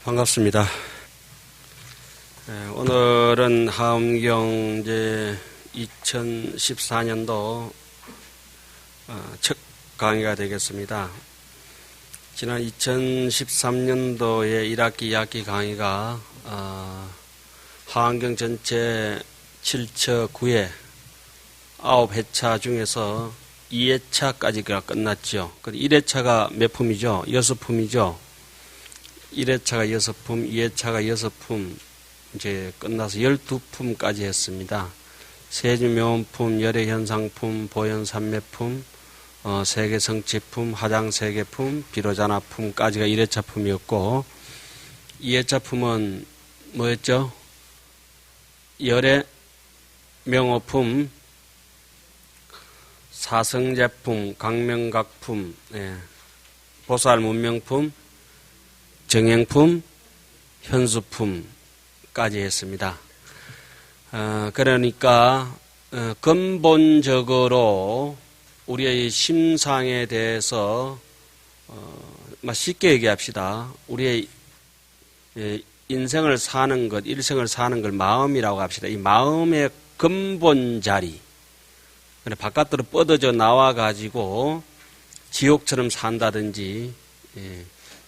반갑습니다. 오늘은 하엄경 이제 2014년도 첫 강의가 되겠습니다. 지난 2013년도에 1학기 2학기 강의가 하엄경 전체 7처 9회 9회차 중에서 2회차까지가 끝났죠. 1회차가 몇 품이죠? 6품이죠. 1회차가 6품, 2회차가 6품, 이제 끝나서 12품까지 했습니다. 세주묘원품, 열애현상품, 보현산매품, 세계성취품, 화장세계품, 비로자나품까지가 1회차 품이었고, 2회차 품은 뭐였죠? 열애명호품, 사성제품, 강명각품, 보살문명품, 정행품, 현수품까지 했습니다. 그러니까 근본적으로 우리의 심상에 대해서 쉽게 얘기합시다. 우리의 인생을 사는 것, 일생을 사는 걸 마음이라고 합시다. 이 마음의 근본 자리, 바깥으로 뻗어져 나와가지고 지옥처럼 산다든지,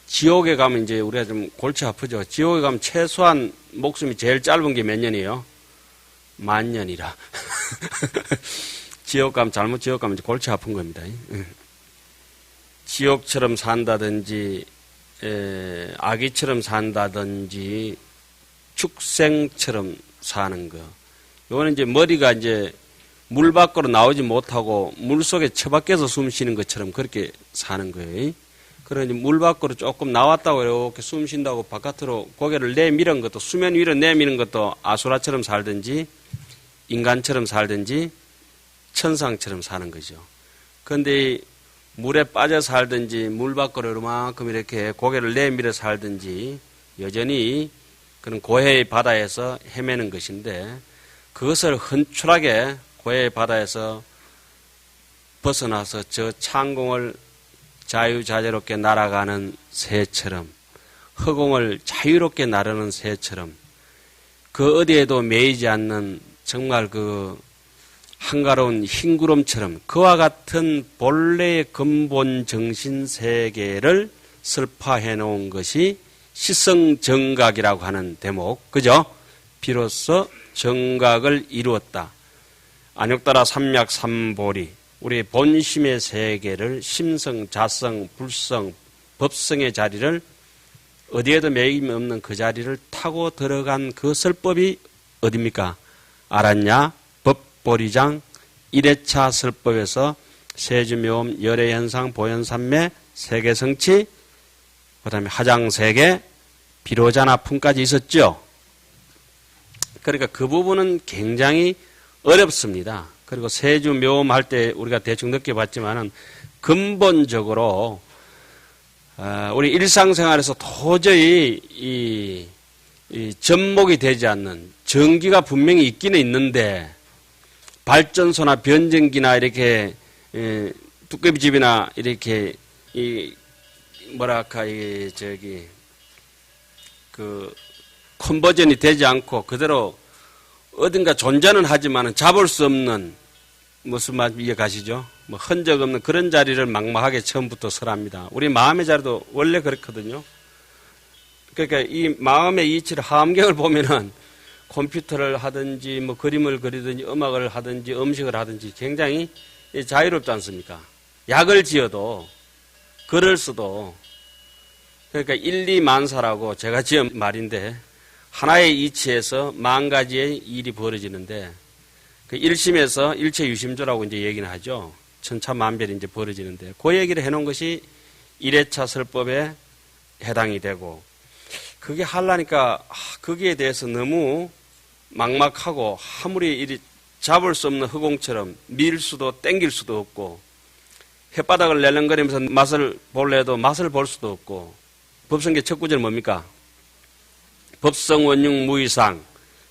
지옥에 가면 이제 우리가 좀 골치 아프죠. 지옥에 가면 최소한 목숨이 제일 짧은 게 몇 년이에요? 10,000년이라. 지옥 가면 잘못 지옥 가면 이제 골치 아픈 겁니다. 지옥처럼 산다든지, 아기처럼 산다든지, 축생처럼 사는 거. 요거는 이제 머리가 이제 물 밖으로 나오지 못하고 물 속에 처박혀서 숨 쉬는 것처럼 그렇게 사는 거예요. 그러니 물 밖으로 조금 나왔다고 이렇게 숨 쉰다고 바깥으로 고개를 내미는 것도, 수면 위로 내미는 것도 아수라처럼 살든지 인간처럼 살든지 천상처럼 사는 거죠. 그런데 물에 빠져 살든지 물 밖으로 이만큼 이렇게 고개를 내밀어 살든지 여전히 그런 고해의 바다에서 헤매는 것인데, 그것을 헌출하게 고해의 바다에서 벗어나서 저 창공을 자유자재롭게 날아가는 새처럼, 허공을 자유롭게 나르는 새처럼, 그 어디에도 매이지 않는 정말 그 한가로운 흰구름처럼 그와 같은 본래의 근본 정신 세계를 설파해 놓은 것이 시성정각이라고 하는 대목, 그죠? 비로소 정각을 이루었다. 안욕따라 삼약 삼보리, 우리 본심의 세계를 심성, 자성, 불성, 법성의 자리를, 어디에도 매임 없는 그 자리를 타고 들어간 그 설법이 어디입니까? 알았냐? 법보리장 1회차 설법에서 세주묘음, 열애현상, 보현산매, 세계성취, 그 다음에 화장세계, 비로자나품까지 있었죠. 그러니까 그 부분은 굉장히 어렵습니다. 그리고 세주 묘음 할 때 우리가 대충 느껴봤지만은 근본적으로 우리 일상생활에서 도저히 이 접목이 되지 않는, 전기가 분명히 있기는 있는데 발전소나 변전기나 이렇게 두꺼비집이나 이렇게 컨버전이 되지 않고 그대로 어딘가 존재는 하지만은 잡을 수 없는, 무슨 말 이해가시죠? 흔적 없는 그런 자리를 막막하게 처음부터 설합니다. 우리 마음의 자리도 원래 그렇거든요. 그러니까 이 마음의 이치를, 하엄경을 보면은 컴퓨터를 하든지 그림을 그리든지 음악을 하든지 음식을 하든지 굉장히 자유롭지 않습니까? 약을 지어도 글을 써도, 그러니까 일리만사라고 제가 지은 말인데, 하나의 이치에서 10,000가지의 일이 벌어지는데, 그 일심에서 일체유심조라고 이제 얘기는 하죠. 천차만별이 이제 벌어지는데, 그 얘기를 해놓은 것이 1회차 설법에 해당이 되고, 그게 하려니까 거기에 대해서 너무 막막하고 아무리 이리 잡을 수 없는 허공처럼 밀 수도 땡길 수도 없고, 혓바닥을 내렁거리면서 맛을 볼래 해도 맛을 볼 수도 없고, 법성계 첫 구절 뭡니까? 법성원육 무이상,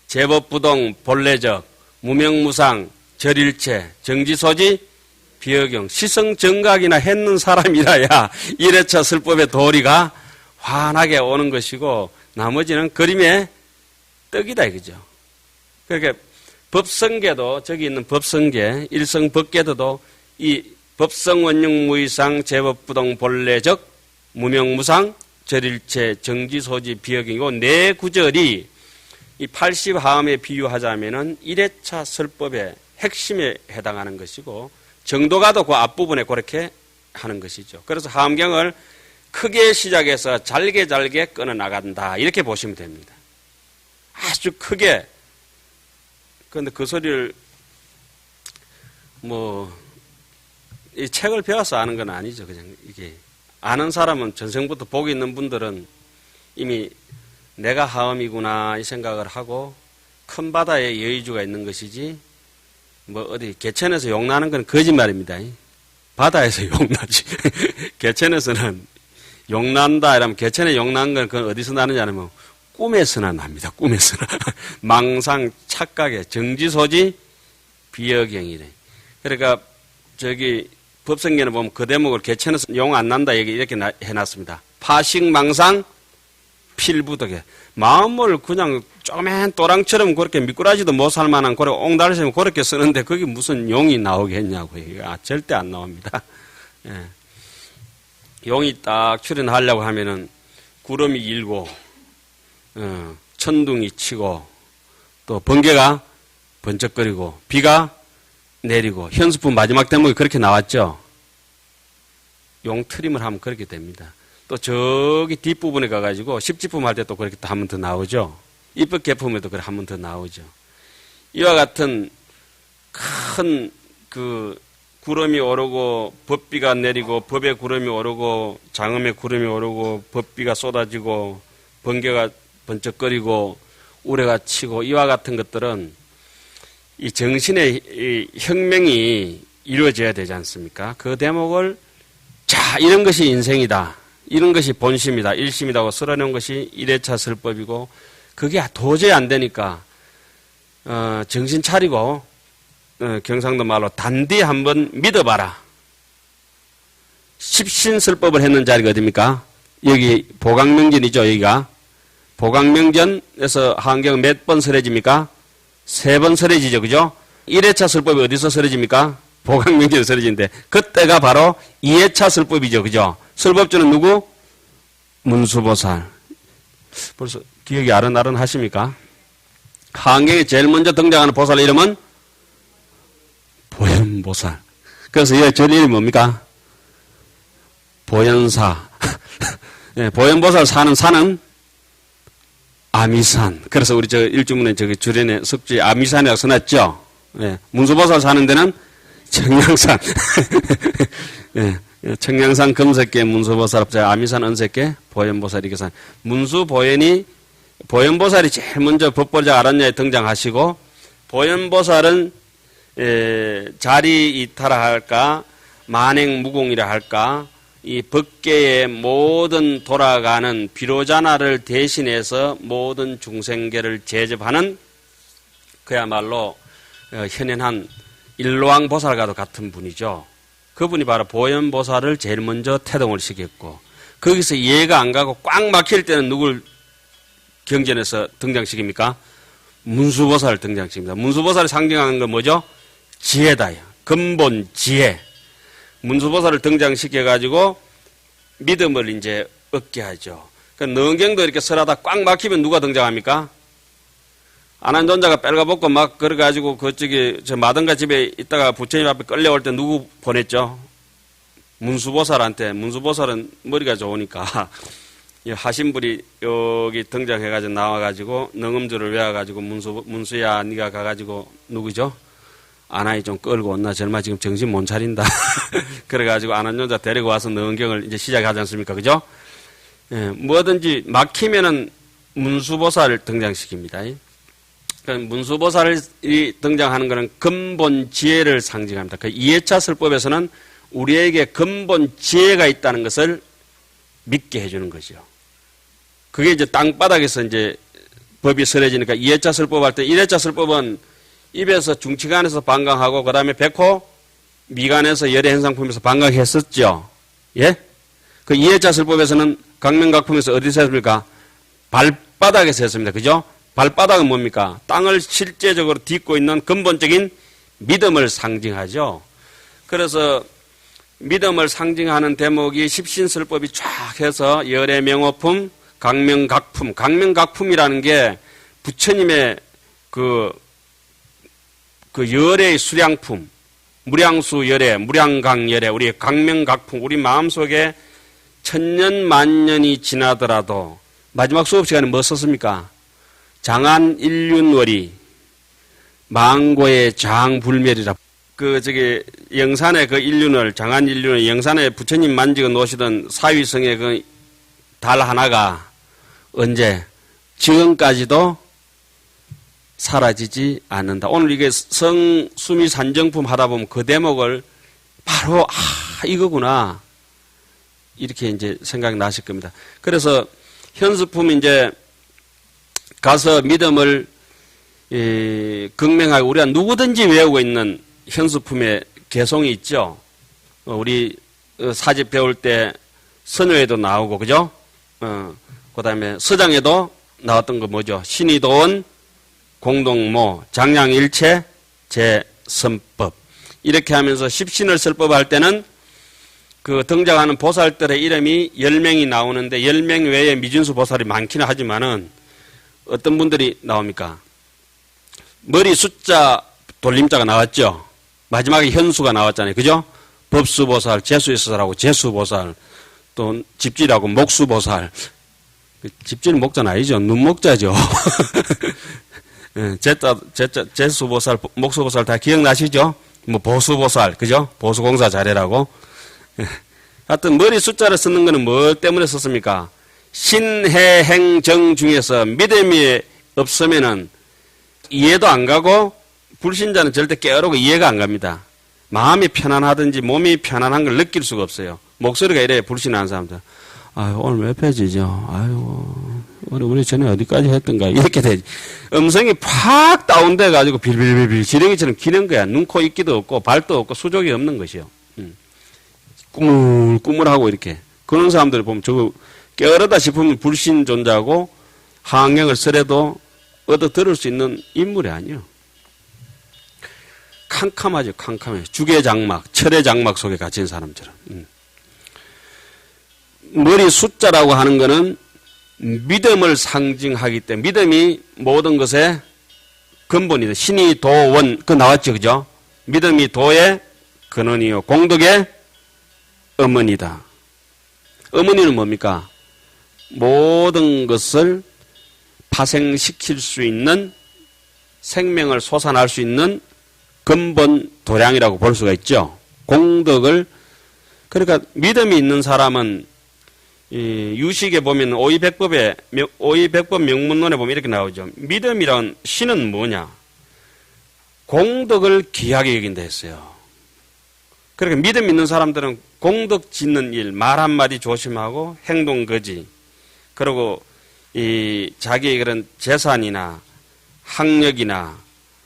제법부동 본래적, 무명무상, 절일체, 정지소지, 비어경, 시성정각이나 했는 사람이라야 1회차 설법의 도리가 환하게 오는 것이고 나머지는 그림의 떡이다 이거죠. 그러니까 법성계도 저기 있는 법성계 일성법계도도 이 법성원흉무이상 제법부동 본래적 무명무상 절일체 정지소지 비역이고 네 구절이 이 80하음에 비유하자면은 1회차 설법의 핵심에 해당하는 것이고 정도가도 그 앞부분에 그렇게 하는 것이죠. 그래서 하음경을 크게 시작해서 잘게 끊어 나간다 이렇게 보시면 됩니다. 아주 크게. 그런데 그 소리를 이 책을 배워서 아는 건 아니죠. 그냥 이게 아는 사람은 전생부터 복이 있는 분들은 이미 내가 하음이구나 이 생각을 하고 큰 바다에 여의주가 있는 것이지 어디 개천에서 용나는 건 거짓말입니다. 바다에서 용나지. 개천에서는 용난다 이러면 개천에 용난 건 그건 어디서 나느냐 하면 꿈에서나 납니다. 꿈에서나. 망상 착각에 정지소지 비여경이래. 그러니까 저기 법성계는 보면 그 대목을 개천에서 용 안 난다 얘기 이렇게 해놨습니다. 파식망상 필부덕에 마음을 그냥 쪼맨 또랑처럼 그렇게 미꾸라지도 못 살만한 그래 옹달샘 그렇게 쓰는데 그게 무슨 용이 나오겠냐고. 절대 안 나옵니다. 예. 용이 딱 출현하려고 하면은 구름이 일고 천둥이 치고 또 번개가 번쩍거리고 비가 내리고 현수품 마지막 대목이 그렇게 나왔죠. 용 트림을 하면 그렇게 됩니다. 또 저기 뒷부분에 가가지고 십지품 할 때 또 그렇게 또 한 번 더 나오죠. 입법 개품에도 그렇게 한 번 더 나오죠. 이와 같은 큰 구름이 오르고 법비가 내리고 법의 구름이 오르고 장엄의 구름이 오르고 법비가 쏟아지고 번개가 번쩍거리고 우레가 치고 이와 같은 것들은 이 정신의 이 혁명이 이루어져야 되지 않습니까? 그 대목을 자 이런 것이 인생이다. 이런 것이 본심이다. 일심이다고 쓸어놓은 것이 1회차 설법이고 그게 도저히 안 되니까 정신 차리고 경상도 말로 단디 한번 믿어봐라. 십신설법을 했는 자리가 어딥니까? 여기 보강명전이죠. 여기가 보강명전에서 하음경은 몇 번 설해집니까? 3번 설해지죠. 그죠? 1회차 설법이 어디서 설해집니까? 보강명전에서 설해지는데 그때가 바로 2회차 설법이죠. 그죠? 설법주는 누구? 문수보살. 벌써 기억이 아른아른 하십니까? 하음경에 제일 먼저 등장하는 보살 이름은 보현보살. 그래서 이 절 이름이 뭡니까? 보현사. 네, 보현보살 사는 산은 아미산. 그래서 우리 일주문에 저기 주련에 석주에 아미산이라고 써놨죠. 네, 문수보살 사는 데는 청량산. 네, 청량산 금색계 문수보살, 아미산 은색계 보현보살 이렇게 산. 문수보현이 보현보살이 제일 먼저 법보자 아란야에 등장하시고 보현보살은 자리 이탈하 할까 만행무공이라 할까 이 법계의 모든 돌아가는 비로자나를 대신해서 모든 중생계를 제접하는 그야말로 현현한 일로왕보살과도 같은 분이죠. 그분이 바로 보현보살을 제일 먼저 태동을 시켰고 거기서 이해가 안 가고 꽉 막힐 때는 누굴 경전에서 등장시킵니까? 문수보살을 등장시킵니다. 문수보살이 상징하는 건 뭐죠? 지혜다. 근본 지혜. 문수보살을 등장시켜가지고 믿음을 이제 얻게 하죠. 그러니까 능경도 이렇게 설하다 꽉 막히면 누가 등장합니까? 안한존자가 빨가벗고 막 그래가지고 그쪽에 저 마등가 집에 있다가 부처님 앞에 끌려올 때 누구 보냈죠? 문수보살한테. 문수보살은 머리가 좋으니까 하신불이 여기 등장해가지고 나와가지고 능음주를 외워가지고 문수야 네가 가가지고 누구죠? 아나이 좀 끌고 온나 젊아 지금 정신 못 차린다. 그래가지고 안한존자 데리고 와서 능경을 이제 시작하지 않습니까? 그죠? 예, 뭐든지 막히면은 문수보살을 등장시킵니다. 그러니까 문수보살이 등장하는 것은 근본 지혜를 상징합니다. 그 2회차 설법에서는 우리에게 근본 지혜가 있다는 것을 믿게 해주는 것이요. 그게 이제 땅바닥에서 이제 법이 설해지니까 2회차 설법 할 때 1회차 설법은 입에서 중치간에서 방광하고 그 다음에 백호 미간에서 열의 현상품에서 방광했었죠. 예? 그 2회차 설법에서는 각명각품에서 어디서 했습니까? 발바닥에서 했습니다. 그죠? 발바닥은 뭡니까? 땅을 실제적으로 딛고 있는 근본적인 믿음을 상징하죠. 그래서 믿음을 상징하는 대목이 십신설법이 쫙 해서 열애명호품, 각명각품. 각명각품이라는 게 부처님의 그 열애의 수량품, 무량수 열애, 무량강 열애, 우리 각명각품, 우리 마음속에 천년 만년이 지나더라도 마지막 수업 시간에 뭐 썼습니까? 장안일륜월이 망고의 장불멸이라. 영산의 그 일륜을, 장안일륜을 영산에 부처님 만지고 노시던 사위성의 그 달 하나가 언제? 지금까지도 사라지지 않는다. 오늘 이게 성수미 산정품 하다 보면 그 대목을 바로, 이거구나. 이렇게 이제 생각이 나실 겁니다. 그래서 현수품 이제 가서 믿음을 극명하게 우리가 누구든지 외우고 있는 현수품의 개송이 있죠. 우리 사집 배울 때 선효에도 나오고, 그죠? 그 다음에 서장에도 나왔던 거 뭐죠? 신이 도원, 공동모, 장량일체, 제선법. 이렇게 하면서 십신을 설법할 때는 그 등장하는 보살들의 이름이 10명이 나오는데 10명 외에 미진수 보살이 많기는 하지만은 어떤 분들이 나옵니까? 머리 숫자 돌림자가 나왔죠. 마지막에 현수가 나왔잖아요. 그죠? 법수보살, 재수의사살하고 재수보살, 또 집질하고 목수보살. 집질은 목자는 아니죠. 눈목자죠. 재수보살, 목수보살 다 기억나시죠? 뭐 보수보살, 그죠? 보수공사 잘해라고. 하여튼 머리 숫자를 쓰는 거는 뭐 때문에 썼습니까? 신해행정 중에서 믿음이 없으면은 이해도 안 가고 불신자는 절대 깨어르고 이해가 안 갑니다. 마음이 편안하든지 몸이 편안한 걸 느낄 수가 없어요. 목소리가 이래 불신하는 사람들. 아유, 오늘 몇 페이지죠? 아유, 우리 전에 어디까지 했던가? 이렇게 되지. 음성이 팍 다운돼 가지고 빌빌빌빌 지렁이처럼 기는 거야. 눈, 코, 입기도 없고 발도 없고 수족이 없는 것이요. 꾸물꾸물하고 이렇게. 그런 사람들을 보면 저거 깨어르다 싶으면 불신존자고 하악령을 쓰래도 얻어 들을 수 있는 인물이 아니요. 캄캄하죠, 캄캄해. 주계장막, 철의장막 속에 갇힌 사람처럼. 머리 숫자라고 하는 거는 믿음을 상징하기 때문에 믿음이 모든 것의 근본이다. 신이 도원, 그거 나왔죠, 그죠? 믿음이 도의 근원이요. 공덕의 어머니다. 어머니는 뭡니까? 모든 것을 파생시킬 수 있는 생명을 솟아날 수 있는 근본 도량이라고 볼 수가 있죠. 공덕을 그러니까 믿음이 있는 사람은 유식에 보면 오이백법 명문론에 보면 이렇게 나오죠. 믿음이란 신은 뭐냐? 공덕을 귀하게 여긴다 했어요. 그러니까 믿음 있는 사람들은 공덕 짓는 일, 말 한마디 조심하고 행동 거지. 그리고 자기의 그런 재산이나 학력이나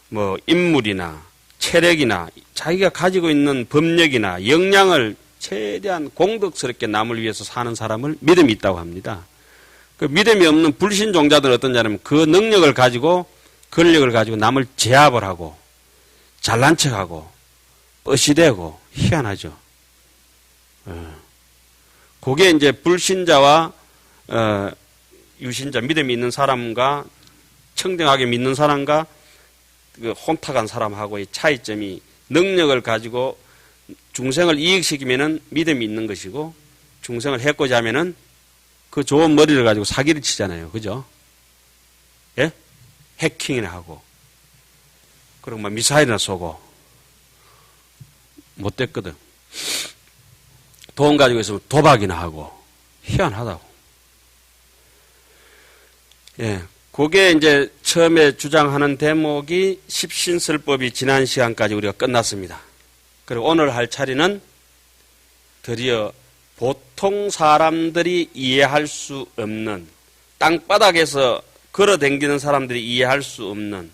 뭐 인물이나 체력이나 자기가 가지고 있는 법력이나 역량을 최대한 공덕스럽게 남을 위해서 사는 사람을 믿음이 있다고 합니다. 그 믿음이 없는 불신종자들은 어떠냐면 그 능력을 가지고 권력을 가지고 남을 제압을 하고 잘난 척하고 뻗시대고 희한하죠. 그게 이제 불신자와 유신자, 믿음이 있는 사람과 청정하게 믿는 사람과 그 혼탁한 사람하고의 차이점이 능력을 가지고 중생을 이익시키면은 믿음이 있는 것이고 중생을 해코자 하면은 그 좋은 머리를 가지고 사기를 치잖아요. 그죠? 예? 해킹이나 하고 그리고 막 미사일이나 쏘고 못됐거든. 돈 가지고 있으면 도박이나 하고 희한하다고. 예. 그게 이제 처음에 주장하는 대목이 십신설법이 지난 시간까지 우리가 끝났습니다. 그리고 오늘 할 차례는 드디어 보통 사람들이 이해할 수 없는 땅바닥에서 걸어다니는 사람들이 이해할 수 없는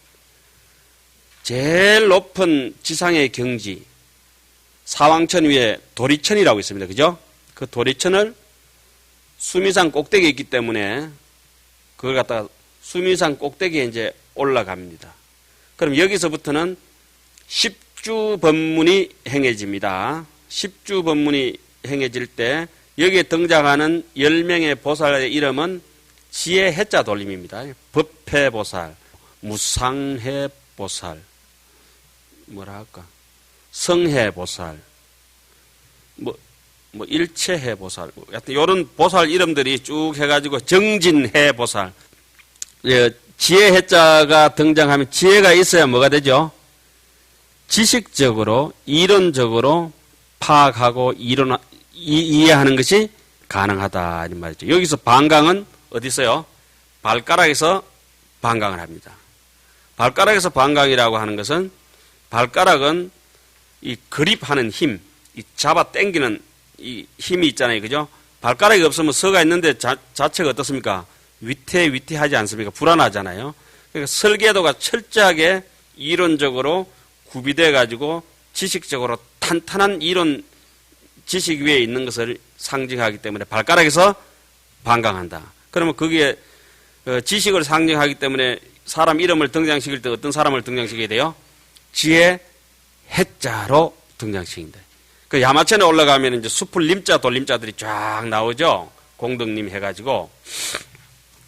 제일 높은 지상의 경지 사왕천 위에 도리천이라고 있습니다. 그죠? 그 도리천을 수미산 꼭대기에 있기 때문에 그걸 갖다가 수미산 꼭대기에 이제 올라갑니다. 그럼 여기서부터는 10주 법문이 행해집니다. 10주 법문이 행해질 때 여기에 등장하는 10명의 보살의 이름은 지혜 해자 돌림입니다. 법회보살, 무상해보살, 뭐라 할까? 성해보살, 일체해보살, 하여튼 이런 보살 이름들이 쭉 해가지고 정진해보살. 지혜 해자가 등장하면 지혜가 있어야 뭐가 되죠? 지식적으로, 이론적으로 파악하고 이해하는 것이 가능하다. 이 말이죠. 여기서 반강은 어디 있어요? 발가락에서 반강을 합니다. 발가락에서 반강이라고 하는 것은 발가락은 이 그립하는 힘, 이 잡아 당기는 이 힘이 있잖아요. 그죠? 발가락이 없으면 서가 있는데 자체가 어떻습니까? 위태위태하지 않습니까? 불안하잖아요. 그러니까 설계도가 철저하게 이론적으로 구비되어 가지고 지식적으로 탄탄한 이론 지식 위에 있는 것을 상징하기 때문에 발가락에서 반강한다. 그러면 거기에 지식을 상징하기 때문에 사람 이름을 등장시킬 때 어떤 사람을 등장시켜야 돼요? 지혜 해자로 등장시킨다. 그 야마천에 올라가면 이제 숲을 님자 돌림자들이 쫙 나오죠. 공덕님 해가지고.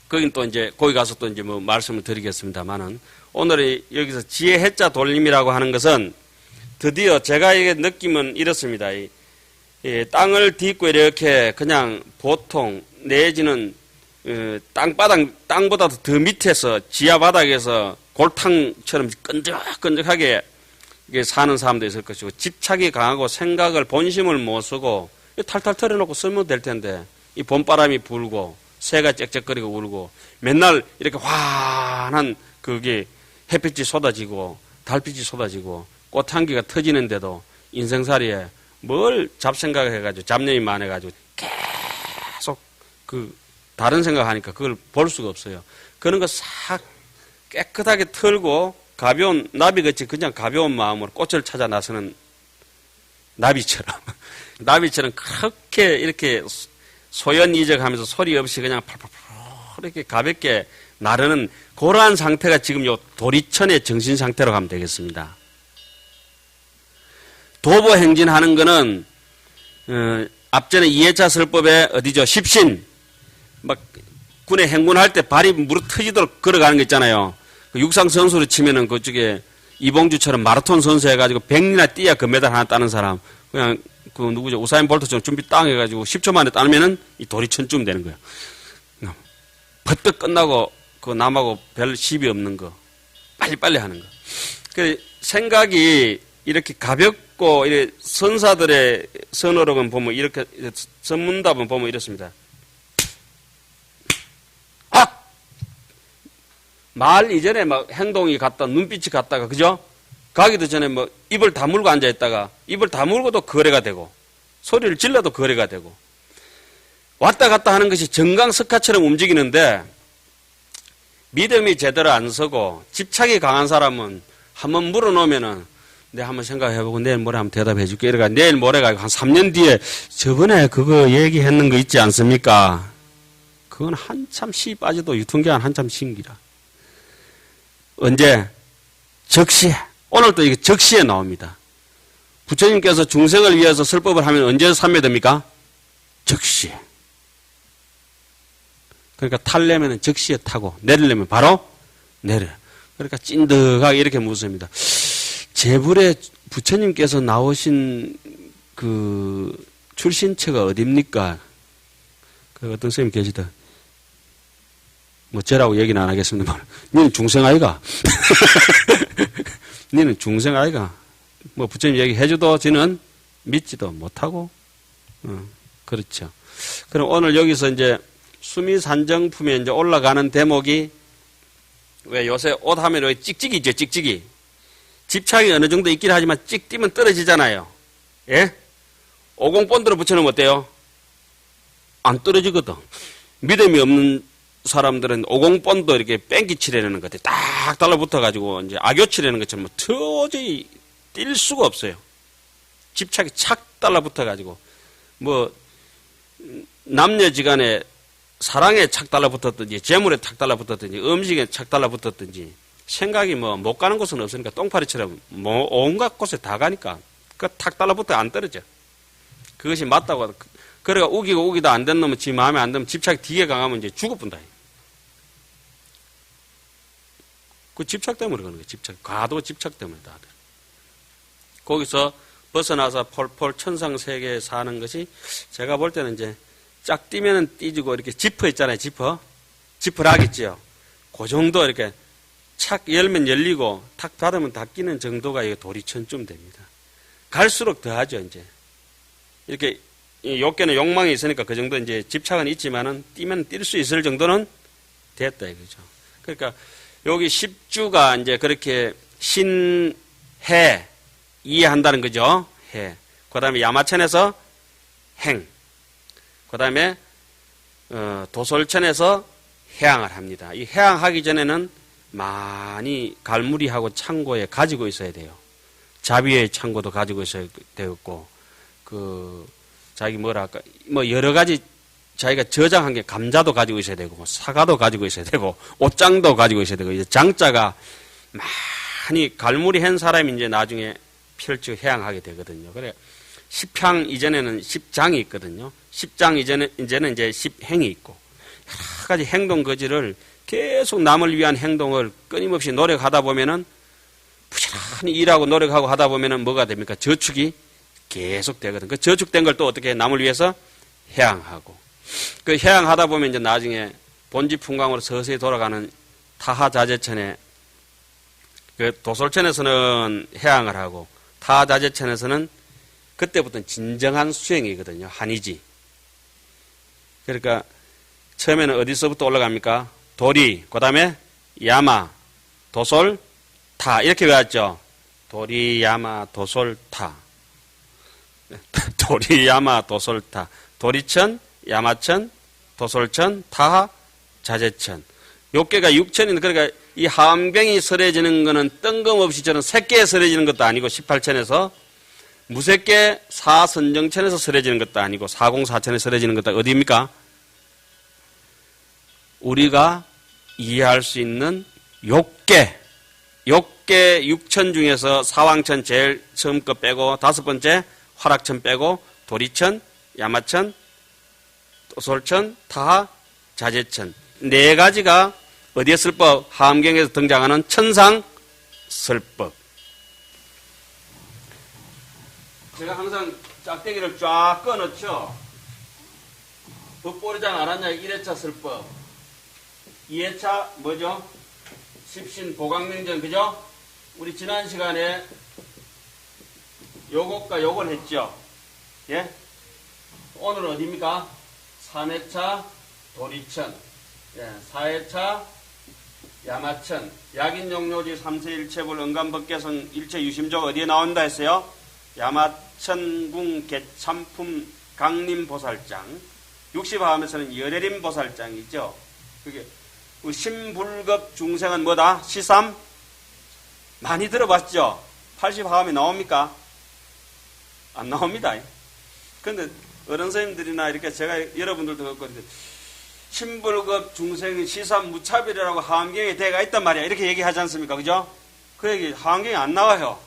거긴 또 이제 거기 가서 또 이제 뭐 말씀을 드리겠습니다만은 오늘 여기서 지혜 해자 돌림이라고 하는 것은 드디어 제가 이게 느낌은 이렇습니다. 이 땅을 딛고 이렇게 그냥 보통 내지는 땅보다 더 밑에서 지하 바닥에서 골탕처럼 끈적끈적하게 사는 사람도 있을 것이고 집착이 강하고 생각을 본심을 못 쓰고 탈탈 털어놓고 쓰면 될 텐데 이 봄바람이 불고 새가 짹짹거리고 울고 맨날 이렇게 환한 그게 햇빛이 쏟아지고 달빛이 쏟아지고 꽃향기가 터지는데도 인생살이에 뭘 잡생각을 해가지고 잡념이 많아가지고 계속 그 다른 생각하니까 그걸 볼 수가 없어요. 그런 거 싹 깨끗하게 털고 가벼운 나비같이 그냥 가벼운 마음으로 꽃을 찾아 나서는 나비처럼 그렇게 이렇게 소연이적하면서 소리 없이 그냥 팔팔팔 이렇게 가볍게 나르는 그러한 상태가 지금 요 도리천의 정신 상태로 가면 되겠습니다. 도보 행진하는 거는 앞전에 2회차 설법에 어디죠? 십신 막 군에 행군할 때 발이 무릎 터지도록 걸어가는 거 있잖아요. 그 육상 선수로 치면은 그쪽에 이봉주처럼 마라톤 선수 해가지고 100리나 뛰어야 금메달 하나 따는 사람 그냥 그 누구죠? 우사인 볼트처럼 준비 땅 해가지고 10초 만에 따면은 이 도리천쯤 되는 거예요. 버뜩 끝나고 그 남하고 별 시비 없는 거 빨리빨리 하는 거. 그 생각이 이렇게 가볍고 이렇게 선사들의 선어록은 보면 이렇게 선문답은 보면 이렇습니다. 말 이전에 막 행동이 갔다 눈빛이 갔다가 그죠? 가기도 전에 뭐 입을 다물고 앉아 있다가 입을 다물고도 거래가 되고 소리를 질러도 거래가 되고 왔다 갔다 하는 것이 정강석화처럼 움직이는데 믿음이 제대로 안 서고 집착이 강한 사람은 한번 물어놓으면은 내가 한번 생각해보고 내일 모레 한번 대답해 줄게 이러가 내일 모레가 한 3년 뒤에 저번에 그거 얘기했는 거 있지 않습니까? 그건 한참 씨 빠져도 유통기한 한참 신기라. 언제? 적시에. 오늘도 이게 적시에 나옵니다. 부처님께서 중생을 위해서 설법을 하면 언제 삼매됩니까? 적시에. 그러니까 탈려면 적시에 타고 내리려면 바로 내려. 그러니까 찐득하게 이렇게 묻습니다. 제불에 부처님께서 나오신 그 출신처가 어딥니까? 그 어떤 선생님 계시다. 뭐 저라고 얘기는 안 하겠습니다만 니는 중생 아이가? 니는 중생 아이가? 뭐 부처님 얘기해줘도 저는 믿지도 못하고 그렇죠. 그럼 오늘 여기서 이제 수미산정품에 이제 올라가는 대목이 왜 요새 옷 하면 왜 찍찍이 있죠, 찍찍이. 집착이 어느 정도 있긴 하지만 찍 뛰면 떨어지잖아요. 예? 오공본드로 붙여놓으면 어때요? 안 떨어지거든. 믿음이 없는 사람들은 오공본드 이렇게 뺑기 칠해내는 것 같아요. 딱 달라붙어가지고 이제 악교 칠해내는 것처럼 뭐 도저히 뛸 수가 없어요. 집착이 착 달라붙어가지고 뭐 남녀지간에 사랑에 착 달라붙었든지 재물에 착 달라붙었든지 음식에 착 달라붙었든지 생각이 뭐 못 가는 곳은 없으니까 똥파리처럼 뭐 온갖 곳에 다 가니까 그 탁 달라붙어 안 떨어져. 그것이 맞다고. 그래가 우기고 안 된 놈은 지 마음에 안 들면 집착이 되게 강하면 이제 죽어본다. 그 집착 때문에 그러는 거예요. 집착. 과도 집착 때문에 다들. 거기서 벗어나서 폴폴 천상세계에 사는 것이 제가 볼 때는 이제 쫙 뛰면은 뛰지고 이렇게 지퍼 있잖아요. 지퍼락 있지요. 그 정도 이렇게 착 열면 열리고 탁 닫으면 닫히는 정도가 이게 도리천쯤 됩니다. 갈수록 더하죠, 이제. 이렇게 욕계는 욕망이 있으니까 그 정도 이제 집착은 있지만은 뛰면 뛸 수 있을 정도는 됐다 이거죠. 그러니까 여기 10주가 이제 그렇게 신해 이해한다는 거죠. 해. 그 다음에 야마천에서 행. 그 다음에 도솔천에서 해양을 합니다. 이 해양하기 전에는 많이 갈무리하고 창고에 가지고 있어야 돼요. 자비의 창고도 가지고 있어야 되었고, 자기 뭐랄까, 뭐 여러 가지 자기가 저장한 게 감자도 가지고 있어야 되고, 사과도 가지고 있어야 되고, 옷장도 가지고 있어야 되고, 이제 장자가 많이 갈무리 한 사람이 이제 나중에 펼쳐 해양하게 되거든요. 그래, 10향 이전에는 10장이 있거든요. 10장 이제는 이제 10행이 있고, 여러 가지 행동 거지를 계속 남을 위한 행동을 끊임없이 노력하다 보면은 부지런히 일하고 노력하고 하다 보면은 뭐가 됩니까? 저축이 계속 되거든. 그 저축된 걸 또 어떻게 남을 위해서 해양하고. 그 해양하다 보면 이제 나중에 본지풍광으로 서서히 돌아가는 타하자재천에 그 도솔천에서는 해양을 하고 타하자재천에서는 그때부터는 진정한 수행이거든요. 한이지. 그러니까 처음에는 어디서부터 올라갑니까? 도리, 그 다음에 야마, 도솔, 타 이렇게 외웠죠. 도리, 야마, 도솔, 타. 도리, 야마, 도솔, 타. 도리천, 야마천, 도솔천, 타하, 자재천. 요께가 6천인데 그러니까 이 하암경이 설해지는 거는 뜬금없이 저는 새끼에 설해지는 것도 아니고 18천에서 무새끼 사선정천에서 설해지는 것도 아니고 404천에서 설해지는 것도 어디입니까? 우리가 이해할 수 있는 욕계 6천 중에서 사왕천 제일 처음 거 빼고 5번째 화락천 빼고 도리천, 야마천, 도솔천, 타하, 자재천 4가지가 어디에 설법? 하암경에서 등장하는 천상설법. 제가 항상 짝대기를 쫙 꺼놓죠. 법보리장 알았냐? 1회차 설법. 2회차 뭐죠? 십신보강명전 그죠? 우리 지난 시간에 요것과 요걸 했죠. 예? 오늘은 어디입니까? 3회차 도리천, 예, 4회차 야마천, 약인용료지 3세1체불 은간법계성 일체유심조 어디에 나온다 했어요? 야마천궁 개참품 강림보살장, 60화하면서는 열애림보살장이죠. 그게 신불급 중생은 뭐다? 시삼? 많이 들어봤죠? 80화음이 나옵니까? 안 나옵니다. 그런데 어른 선생님들이나 이렇게 제가 여러분들도 그렇고 신불급 중생은 시삼 무차별이라고 하암경에 대가 있단 말이야. 이렇게 얘기하지 않습니까? 그죠? 그 얘기 하암경에 안 나와요.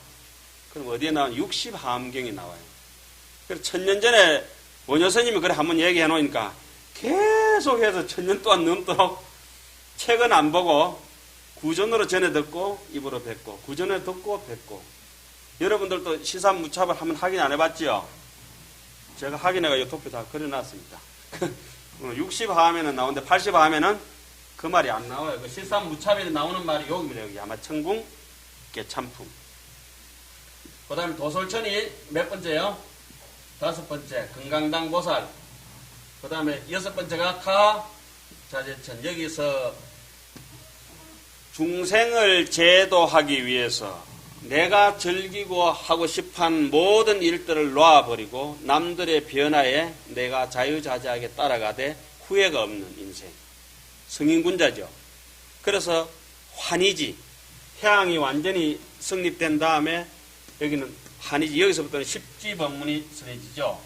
그럼 어디에 나와요? 60하암경에 나와요. 그래서 1000년 전에 원효스님이 그래 한번 얘기해 놓으니까 계속해서 1000년 동안 넘도록 책은 안 보고 구전으로 전해 듣고 입으로 뱉고 구전에 듣고 뱉고. 여러분들도 시삼 무차별 한번 확인 안 해봤지요? 제가 확인해가 유튜브에 다 그려놨습니다. 60하면은 나오는데 80하면은 그 말이 안 나와요. 그 시삼 무차별이 나오는 말이 여기입니다. 여기 야마천궁 개참품. 그 다음에 도솔천이 몇 번째요? 5번째 금강당 보살. 그 다음에 6번째가 타자재천. 여기서 중생을 제도하기 위해서 내가 즐기고 하고 싶은 모든 일들을 놓아버리고 남들의 변화에 내가 자유자재하게 따라가되 후회가 없는 인생. 성인군자죠. 그래서 환희지. 해양이 완전히 성립된 다음에 여기는 환희지. 여기서부터는 십지법문이 설해지죠.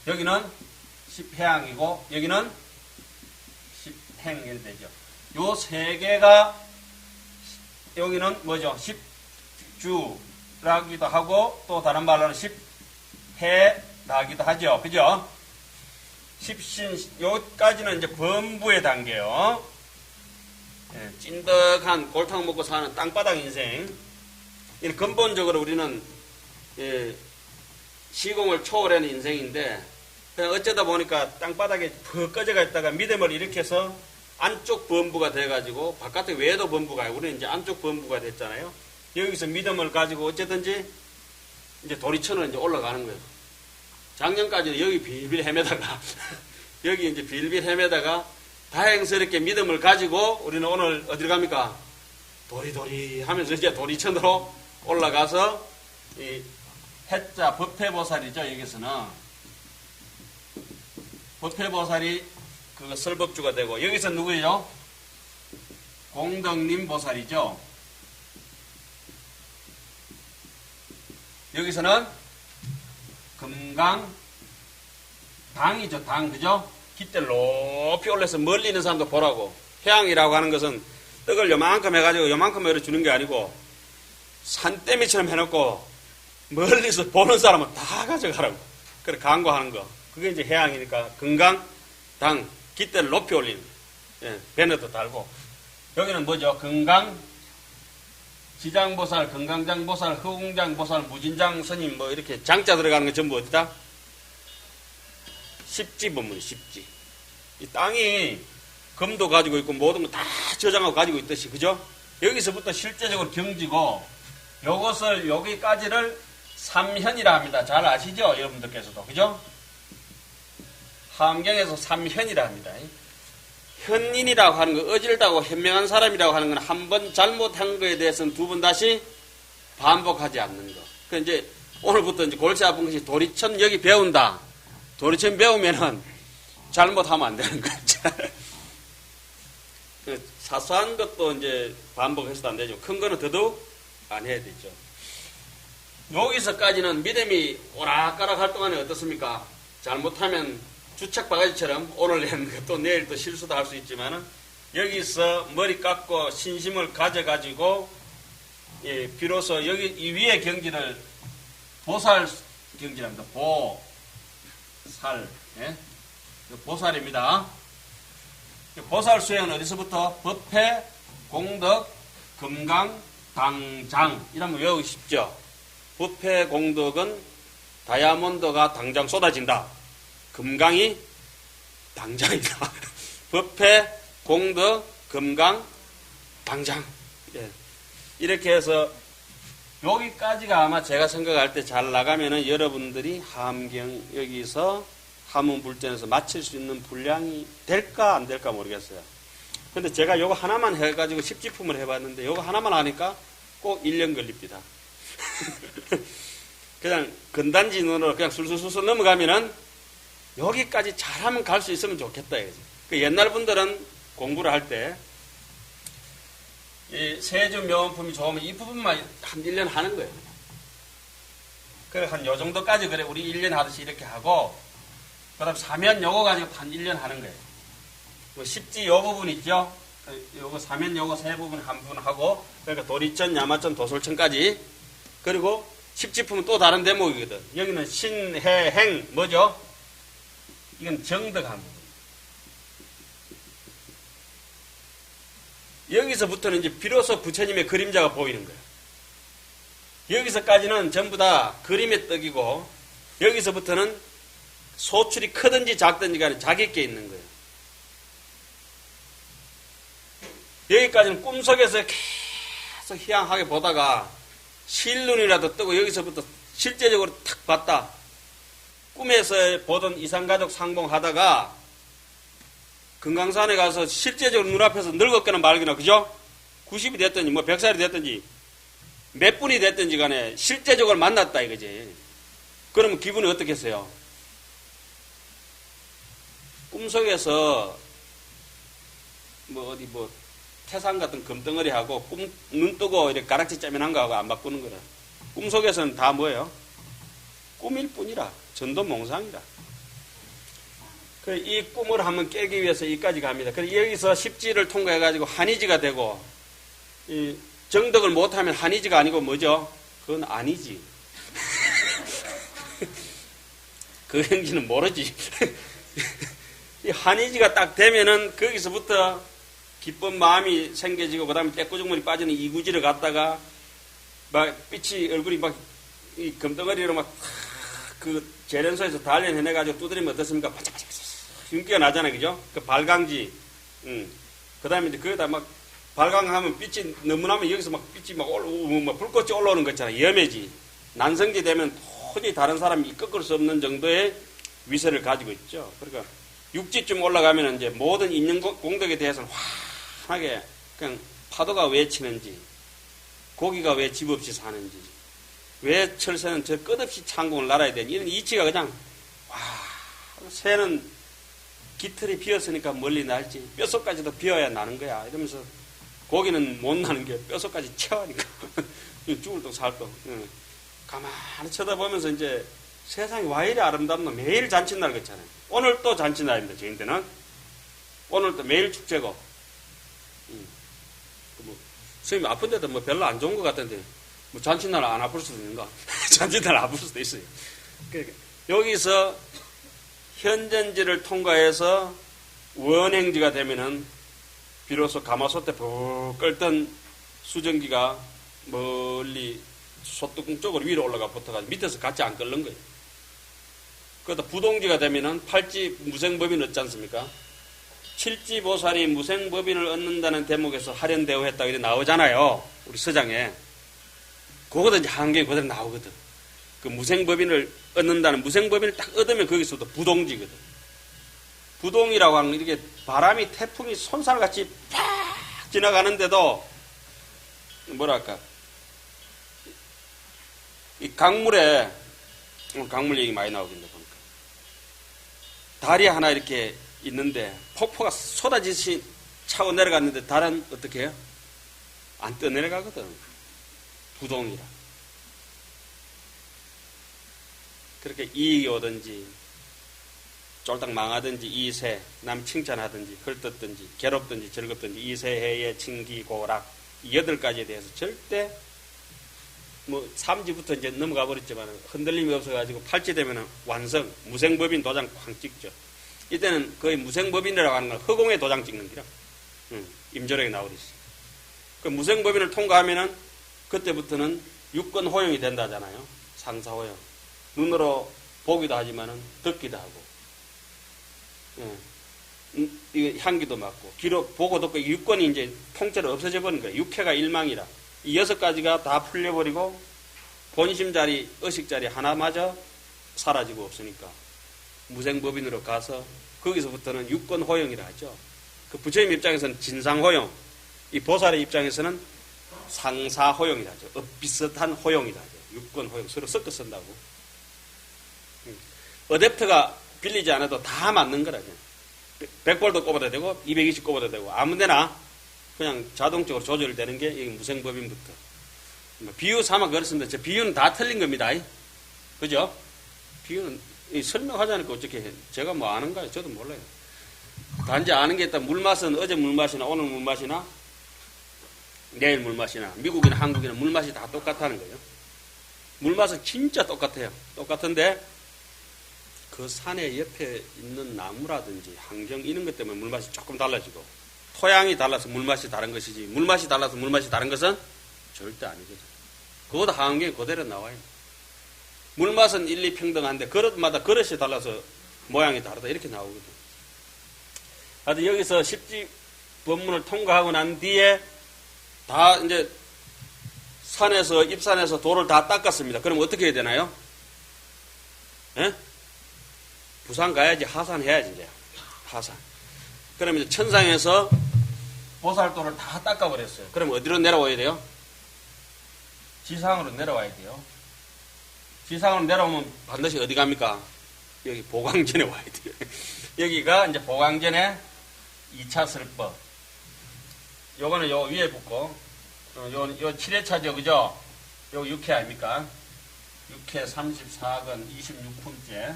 여기는 10해양이고 여기는 10행 이렇게 되죠. 요 세 개가 여기는 뭐죠? 10주라기도 하고 또 다른 말로는 10해라기도 하죠. 그죠? 10신 요까지는 이제 범부의 단계요. 예, 찐득한 골탕 먹고 사는 땅바닥 인생. 근본적으로 우리는 예, 시공을 초월하는 인생인데 그냥 어쩌다 보니까 땅바닥에 푹 꺼져가 있다가 믿음을 일으켜서 안쪽 범부가 돼가지고 바깥에 외도 범부가 우리는 이제 안쪽 범부가 됐잖아요. 여기서 믿음을 가지고 어쨌든지 이제 도리천으로 이제 올라가는 거예요. 작년까지는 여기 빌빌 헤매다가 여기 이제 빌빌 헤매다가 다행스럽게 믿음을 가지고 우리는 오늘 어디로 갑니까? 도리도리 하면서 이제 도리천으로 올라가서 이 해자 법회보살이죠. 여기서는 법회보살이 그 설법주가 되고 여기서 누구예요? 공덕님 보살이죠. 여기서는 금강 당이죠. 당 그죠? 깃대를 높이 올려서 멀리 있는 사람도 보라고. 해양이라고 하는 것은 떡을 요만큼 해가지고 요만큼 열어 주는 게 아니고 산더미처럼 해놓고 멀리서 보는 사람은 다 가져가라고. 그래 강구하는 거. 그게 이제 해양이니까 금강 당 깃대를 높이 올리는. 예, 배너도 달고. 여기는 뭐죠? 금강 지장보살, 금강장보살, 허공장보살, 무진장 스님 뭐 이렇게 장자 들어가는 거 전부 어디다? 십지 법문이 십지. 이 땅이 금도 가지고 있고 모든 거 다 저장하고 가지고 있듯이 그죠? 여기서부터 실제적으로 경지고 요것을 여기까지를 삼현이라 합니다. 잘 아시죠? 여러분들께서도 그죠? 함경에서 삼현이라 합니다. 현인이라고 하는 거, 어질다고 현명한 사람이라고 하는 건 한 번 잘못한 거에 대해서는 두 번 다시 반복하지 않는 거. 그 이제 오늘부터 이제 골치 아픈 것이 도리천 여기 배운다. 도리천 배우면은 잘못하면 안 되는 거죠. 사소한 것도 이제 반복해서도 안 되죠. 큰 거는 더더욱 안 해야 되죠. 여기서까지는 믿음이 오락가락 할 동안에 어떻습니까? 잘못하면 주착 바가지처럼 오늘 낸 것도 내일 또 실수도 할 수 있지만은 여기서 머리 깎고 신심을 가져가지고 예, 비로소 여기 이 위에 경지를 보살 경지랍니다. 보살, 예? 보살입니다. 보살 수행은 어디서부터? 법회, 공덕, 금강, 당장 이러면 외우기 쉽죠. 법회, 공덕은 다이아몬드가 당장 쏟아진다. 금강이 당장이다. 법회, 공덕, 금강, 당장. 예. 이렇게 해서 여기까지가 아마 제가 생각할 때 잘 나가면은 여러분들이 함경 여기서 함흥불전에서 마칠 수 있는 분량이 될까 안 될까 모르겠어요. 근데 제가 요거 하나만 해가지고 10지품을 해봤는데 요거 하나만 하니까 꼭 1년 걸립니다. 그냥 건단지 눈으로 그냥 술술술 넘어가면은 여기까지 잘하면 갈 수 있으면 좋겠다. 그 옛날 분들은 공부를 할 때 이 세주 명품이 좋으면 이 부분만 한 1년 하는 거예요. 그래 한 요 정도까지 그래 우리 1년 하듯이 이렇게 하고 그다음 사면 요거 가지고 한 1년 하는 거예요. 뭐 십지 요 부분 있죠. 요거 사면 요거 세 부분 한 부분 하고 그러니까 도리천, 야마천, 도솔천까지 그리고 십지품은 또 다른 대목이거든. 여기는 신, 해, 행 뭐죠? 이건 정덕한 부분. 여기서부터는 이제 비로소 부처님의 그림자가 보이는 거예요. 여기서까지는 전부 다 그림의 떡이고 여기서부터는 소출이 크든지 작든지 간에 자기께 있는 거예요. 여기까지는 꿈속에서 계속 희양하게 보다가 실눈이라도 뜨고 여기서부터 실제적으로 탁 봤다. 꿈에서 보던 이산가족 상봉하다가 금강산에 가서 실제적으로 눈앞에서 늙었거나 말거나 그죠? 90이 됐든지 뭐 100살이 됐든지 몇 분이 됐든지 간에 실제적으로 만났다 이거지. 그러면 기분이 어떻겠어요? 꿈속에서 뭐 어디 뭐 태산 같은 금덩어리 하고 눈 뜨고 이렇게 가락지 짜면한 거하고 안 바꾸는 거라. 꿈속에서는 다 뭐예요? 꿈일 뿐이라. 전도몽상이라. 이 꿈을 한번 깨기 위해서 이까지 갑니다. 그래서 여기서 십지를 통과해가지고 한의지가 되고, 이 정덕을 못하면 한의지가 아니고 뭐죠? 그건 아니지. 그 행지는 모르지. 이 한의지가 딱 되면은 거기서부터 기쁜 마음이 생겨지고, 그 다음에 떼꾸죽물이 빠지는 이구지를 갖다가 막 빛이 얼굴이 막 이 금덩어리로 막 그 재련소에서 단련해내가지고 두드리면 어떻습니까? 반짝반짝 윤기가 나잖아요, 그죠? 그 발광지. 그 다음에 이제 거기다 막 발광하면 빛이 너무 나면 여기서 막 빛이 막 불꽃이 올라오는 거 있잖아요. 염해지. 난성지 되면 도저히 다른 사람이 꺾을 수 없는 정도의 위세를 가지고 있죠. 그러니까 육지쯤 올라가면 이제 모든 인연 공덕에 대해서는 환하게 그냥 파도가 왜 치는지, 고기가 왜 집 없이 사는지, 왜 철새는 저 끝없이 창공을 날아야 되니, 이런 이치가 그냥, 와, 새는 깃털이 비었으니까 멀리 날지, 뼛속까지도 비어야 나는 거야. 이러면서 고기는 못 나는 게 뼛속까지 채워니까. 죽을 똥 살 똥. 가만히 쳐다보면서 이제 세상이 와 이리 아름답노. 매일 잔칫날 같잖아요. 오늘 또 잔칫날입니다. 저희한테는. 오늘 또 매일 축제고. 뭐, 선생님 아픈데도 뭐 별로 안 좋은 것 같은데, 뭐 잔칫날 안 아플 수도 있는가? 잔칫날 아플 수도 있어요. 그러니까 여기서 현전지를 통과해서 원행지가 되면은 비로소 가마솥에 푹 끓던 수증기가 멀리 솥뚜껑 쪽으로 위로 올라가 붙어가지고 밑에서 같이 안 끓는 거예요. 그러다 부동지가 되면은 팔지 무생법인 얻지 않습니까? 칠지보살이 무생법인을 얻는다는 대목에서 하련대오했다 이렇게 나오잖아요. 우리 서장에. 그거도 이제 한경이 그대로 나오거든. 그 무생법인을 얻는다는, 무생법인을 딱 얻으면 거기서도 부동지거든. 부동이라고 하는 이렇게 바람이 태풍이 손살같이 팍 지나가는데도 뭐랄까 이 강물에, 오늘 강물 얘기 많이 나오긴다 보니까 달이 하나 이렇게 있는데 폭포가 쏟아지듯이 차고 내려갔는데 달은 어떻게 해요? 안 떠내려가거든. 부동이라. 그렇게 이익이 오든지 쫄딱 망하든지 이세, 남 칭찬하든지 헐뜯든지 괴롭든지 즐겁든지 이세해의 칭기고락 이 8가지에 대해서 절대 뭐 3지부터 이제 넘어가 버렸지만 흔들림이 없어가지고 8지 되면 완성, 무생법인 도장 쾅 찍죠. 이때는 거의 무생법인이라고 하는 건 허공에 도장 찍는 기라. 임조력이 나오듯이. 그 무생법인을 통과하면은 그때부터는 육권 호용이 된다잖아요. 상사호용. 눈으로 보기도 하지만은 듣기도 하고. 이 향기도 맡고. 귀로 보고 듣고 육권이 이제 통째로 없어져 버린 거예요. 육해가 일망이라. 이 6가지가 다 풀려버리고 본심자리, 의식자리 하나마저 사라지고 없으니까 무생법인으로 가서 거기서부터는 육권 호용이라 하죠. 그 부처님 입장에서는 진상호용, 이 보살의 입장에서는 상사호용이라 하죠. 비슷한 호용이라 하죠. 육권 호용 서로 섞어 쓴다고. 어댑터가 빌리지 않아도 다 맞는 거라죠. 100볼도 꼽아도 되고 220 꼽아도 되고 아무데나 그냥 자동적으로 조절되는 게 무생법인부터. 비유 삼아 그렇습니다. 저 비유는 다 틀린 겁니다. 그죠? 비유는 설명하자니까 어떻게 해. 제가 뭐 아는가요? 저도 몰라요. 단지 아는 게 있다. 물맛은 어제 물맛이나 오늘 물맛이나 내일 물맛이나 미국이나 한국이나 물맛이 다 똑같다는 거예요. 물맛은 진짜 똑같아요. 똑같은데 그 산의 옆에 있는 나무라든지 환경 이런 것 때문에 물맛이 조금 달라지고 토양이 달라서 물맛이 다른 것이지 물맛이 달라서 물맛이 다른 것은 절대 아니거든. 그것도 환경이 그대로 나와요. 물맛은 일리평등한데 그릇마다 그릇이 달라서 모양이 다르다 이렇게 나오거든. 하여튼 여기서 십지 법문을 통과하고 난 뒤에 다 이제 산에서 입산에서 돌을 다 닦았습니다. 그럼 어떻게 해야 되나요? 예? 부산 가야지 하산 해야지 이제 하산. 그럼 이제 천상에서 보살도를 다 닦아버렸어요. 그럼 어디로 내려와야 돼요? 지상으로 내려와야 돼요. 지상으로 내려오면 반드시 어디 갑니까? 여기 보광전에 와야 돼요. 여기가 이제 보광전의 2차 설법. 요거는 요 위에 붙고, 요 7회차죠, 그죠? 요 6회 아닙니까? 6회 34건 26품째.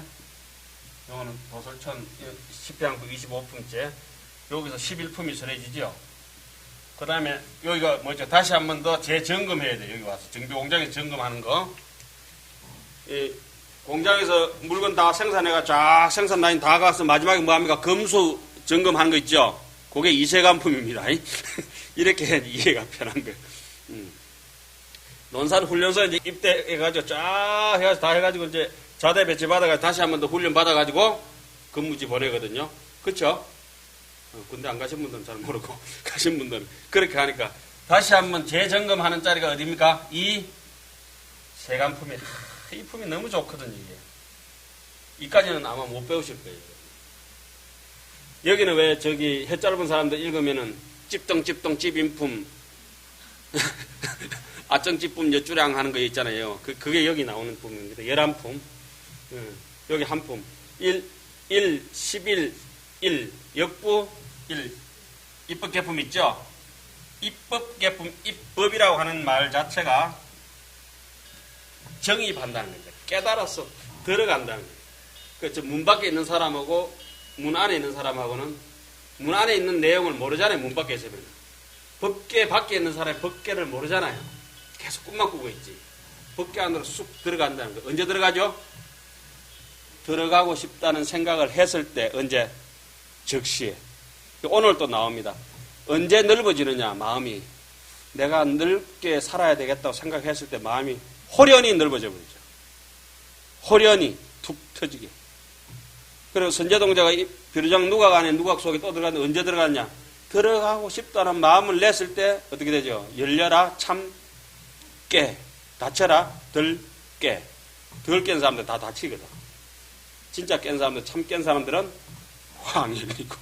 요거는 도솔천 10평 25품째. 여기서 11품이 설해지죠. 그 다음에 여기가 뭐죠? 다시 한 번 더 재점검해야 돼. 여기 와서 정비 공장에서 점검하는 거. 이 공장에서 물건 다 생산해가 쫙 생산 라인 다 가서 마지막에 뭐 합니까? 검수 점검하는 거 있죠? 그게 이세관품입니다. 이렇게 해야 이해가 편한 거예요. 논산 훈련소 이제 입대해가지고 쫙 해가지고 다 해가지고 이제 자대 배치 받아가지고 다시 한 번 더 훈련 받아가지고 근무지 보내거든요. 그쵸? 군대 안 가신 분들은 잘 모르고 가신 분들은 그렇게 하니까 다시 한 번 재점검하는 자리가 어디입니까? 이 세관품이다. 이 품이 너무 좋거든요. 이게. 이까지는 아마 못 배우실 거예요. 여기는 왜 저기 혀 짧은 사람들 읽으면은 찝덩찝덩 찝인품 아정집품 엿주량 하는 거 있잖아요. 그게 여기 나오는 품입니다. 11품. 여기 한 품. 1, 11, 1. 역부 1. 입법 개품 있죠? 입법 개품, 입법이라고 하는 말 자체가 정의한다는 겁니다. 깨달아서 들어간다는 거예요. 그 문 밖에 있는 사람하고 문 안에 있는 사람하고는 문 안에 있는 내용을 모르잖아요. 문 밖에 있으면. 법계 밖에 있는 사람이 법계를 모르잖아요. 계속 꿈만 꾸고 있지. 법계 안으로 쑥 들어간다는 거. 언제 들어가죠? 들어가고 싶다는 생각을 했을 때 언제? 즉시에. 오늘 또 나옵니다. 언제 넓어지느냐 마음이. 내가 넓게 살아야 되겠다고 생각했을 때 마음이 호련히 넓어져 버리죠. 호련히 툭 터지게. 그리고 선제동자가 비로장 누각 안에 누각 속에 또 들어갔는데 언제 들어갔냐? 들어가고 싶다는 마음을 냈을 때 어떻게 되죠? 열려라 참 깨. 다쳐라 덜 깨. 덜 깬 사람들 다 다치거든. 진짜 깬 사람들, 참 깬 사람들은 황이 있고.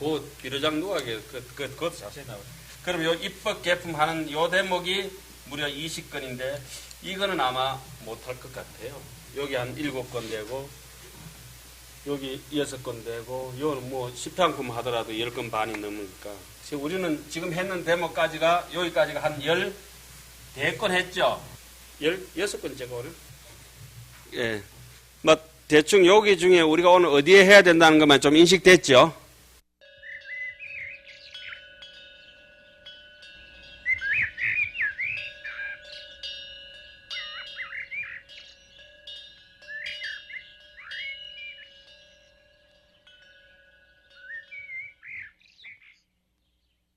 그 비로장 누각에 그것도 자세히 나와요. 그럼 요 입법 개품 하는 요 대목이 무려 20건인데 이거는 아마 못할 것 같아요. 여기 한 7건 되고 여기 6건 되고 요는 뭐 10향품 하더라도 10건 반이 넘으니까 우리는 지금 했는 대목까지가 여기까지가 한 14건 했죠. 16건 제가 오늘 예. 뭐 대충 여기 중에 우리가 오늘 어디에 해야 된다는 것만 좀 인식됐죠.